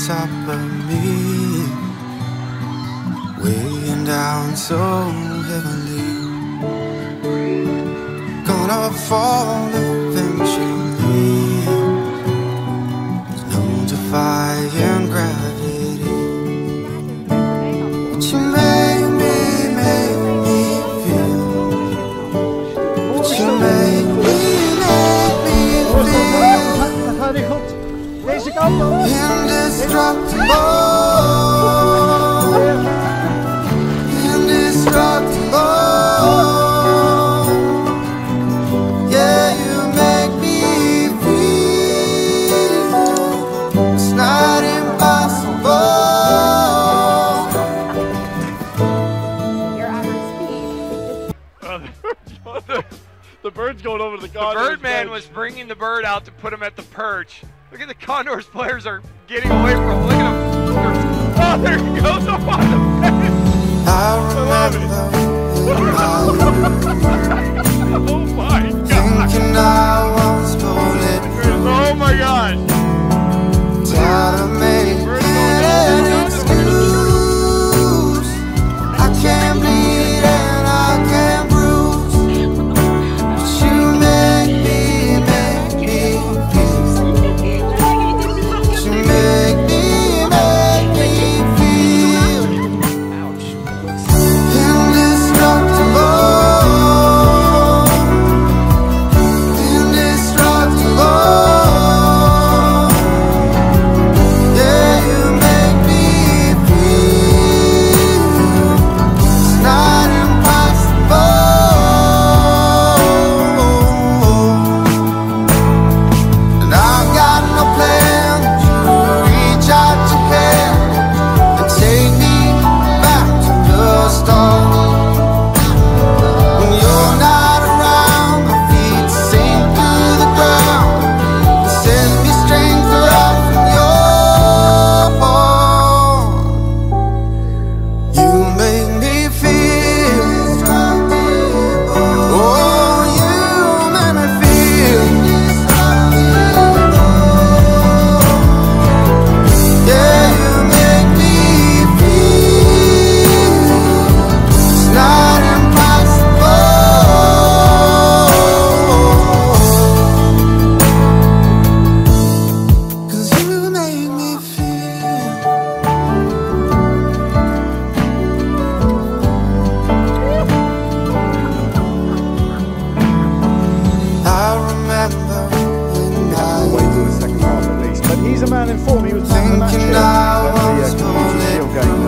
top of me, weighing down so heavily. Gonna fall eventually. There's no defying gravity. But you make me feel. But you make me feel indestructible. The bird's going over to the Condors. The Birdman was bringing the bird out to put him at the perch. Look at the Condors players are getting away from him. Look at him. Oh, there he goes up on the fence. Oh my God. Oh my God. He's a man in form. He was man of the match here at the Shield game.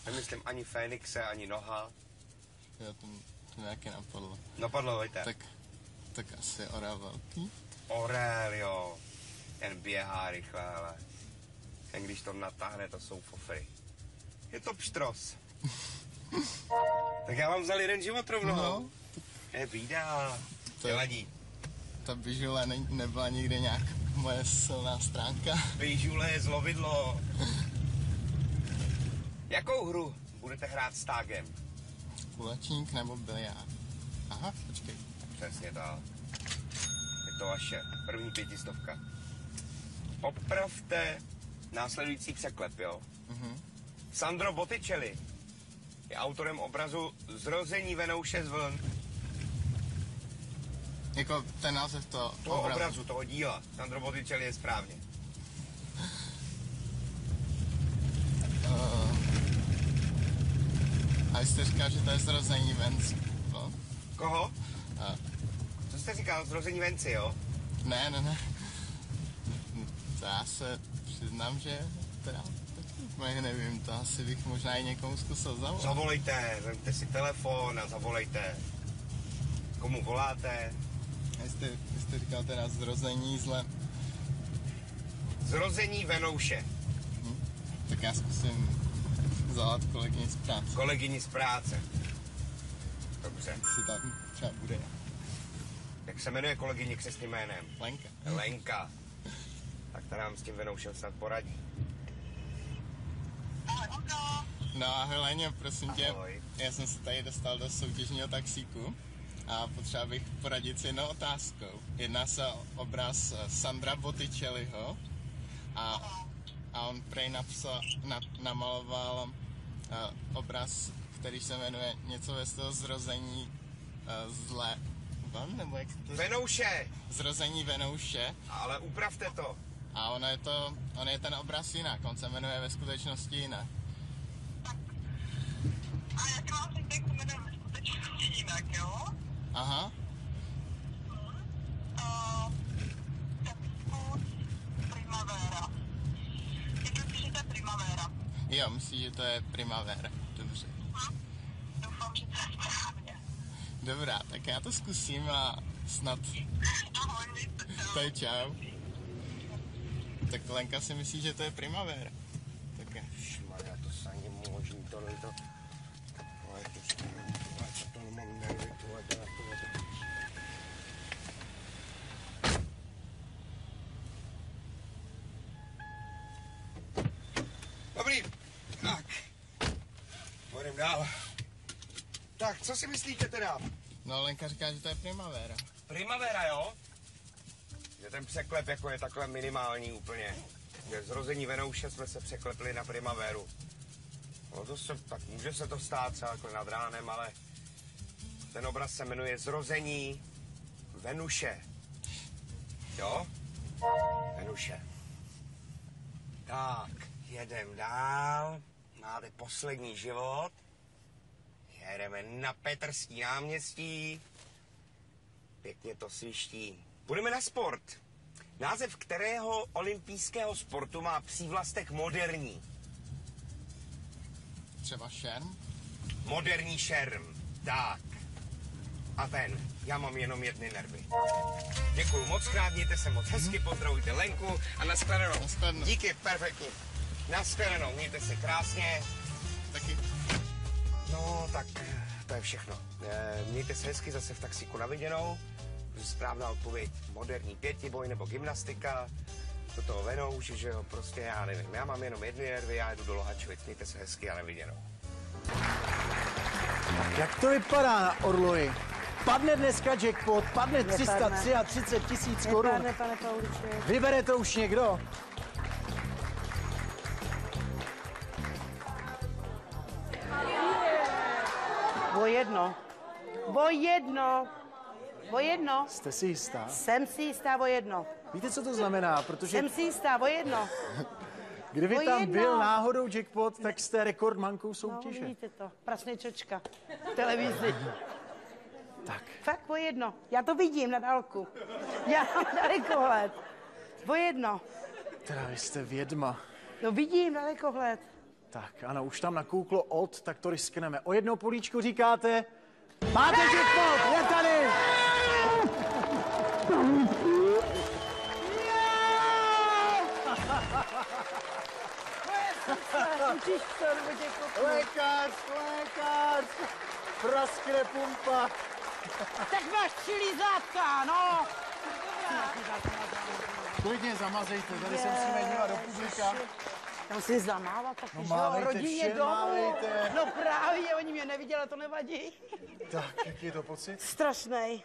Nemyslím ani Fénixe, ani Noha. Já tam To mě taky napadlo. Napadlo, Vojte. Tak asi orel velký. Orel, jo. Ten běhá rychle, ale ten když to natáhne, to jsou fofry. Je to pštros. Tak já vám vzal jeden život rovnou. No. Je bída. Nevadí. Ta bižule nebyla nikdy nějak moje silná stránka. Bižule je zlovidlo. Jakou hru budete hrát s tágem? Kulečník nebo biliard? Aha, počkej. Přesně tak. Je to vaše. První 500. Opravte následující překlep, jo? Sandro Botticelli je autorem obrazu Zrození Venouše z vln. Jako ten název toho obrazu, toho díla. Sandro Botticelli je správně. A jste říkal, že to je Zrození Venci, no? Koho? Co jste říkal? Zrození Venci, jo? Ne. To já se přiznám, že teda taky nevím, to asi bych možná i někomu zkusil zavolat. Zavolejte, vezměte si telefon a zavolejte. Komu voláte? Jste říkal teda Zrození zle. Zrození Venouše. Tak já zkusím zavolat kolegyni z práce. Kolegyni z práce. Dobře. Si tam třeba bude. Jak se jmenuje kolegyně křestním jménem? Lenka. Lenka. Tak ta nám s tím Venoušem snad poradí. No ahoj Leně, prosím tě. Ahoj. Já jsem se tady dostal do soutěžního taxíku a potřeba bych poradit s jednou otázkou. Jedná se o obraz Sandra Botticelliho a on prej namaloval obraz, který se jmenuje něco ve stylu Zrození zle. Nebo jak to... Venouše! Zrození Venouše. Ale upravte to. A on je ten obraz jinak, on se jmenuje ve skutečnosti jinak. A jak vám se teď jmenuje ve skutečnosti jinak, jo? Aha. Tak Primavera. Jak píšete Primavera? Jo, myslím, že to je Primavera. Dobře. Doufám, že to je správně. Dobrá, tak já to zkusím a snad... Ahoj, víte, čau. To je čau. Tak Lenka si myslí, že to je Primavera. Tak je. Šmarja, to se ani možný, tohle to... Co to nemám nervy, tohle. Dobrý, tak. Půjdem dál. Tak, co si myslíte teda? No, Lenka říká, že to je Primavera. Primavera, jo? Že ten překlep jako je takhle minimální úplně. Že Zrození Venouše jsme se překlepli na Primaveru. No to se, tak může se to stát třeba jako nad ránem, ale ten obraz se jmenuje Zrození Venuše. Jo? Venuše. Tak, jedem dál. Máte poslední život. Jedeme na Petrský náměstí. Pěkně to sviští. Půjdeme na sport. Název kterého olympijského sportu má přívlastek moderní? Třeba šerm? Moderní šerm. Tak. A ten. Já mám jenom jedny nervy. Děkuju moc krát, mějte se moc hezky, pozdravujte Lenku a nashledanou. Nashledanou. Díky, perfektně. Nashledanou, mějte se krásně. Taky. No, tak to je všechno. Mějte se hezky zase v taxíku na viděnou. Správná odpověď, moderní pětiboj nebo gymnastika. Do toho Venouš, že jo, prostě já nevím. Já mám jenom jedny nervy, já jdu do Lohačovic. Mějte se hezky a na viděnou. Jak to vypadá na Orloji? Padne dneska jackpot, padne 333 tisíc korun. Nepadne, pane Pauliče. Vybere to už někdo? O jedno. O jedno. O jedno. Jste si jistá? Jsem si jistá o jedno. Víte, co to znamená? Protože Jsem si jistá o jedno. kdyby o tam jedno. byl náhodou jackpot, tak jste rekordmankou soutěže. No, vidíte to. Prasněčočka. V televizi. Tak. Fakt o jedno. Já to vidím na dálku. Já mám dalekohled. O jedno. Teda vy jste vědma. No vidím dalekohled. Tak, ano, už tam nakouklo od, tak to riskneme. O jedno políčko říkáte, Máte jackpot, je tady! Lékař! Praskne pumpa. Tak máš 3 lízátka, no. Klidně zamazejte, tady se musíme dívat do publika. Já musím zamávat taky, No že jo, mávejte, rodině všem domů. mávejte. No právě, oni mě neviděli, to nevadí. Tak, jaký je to pocit? Strašnej.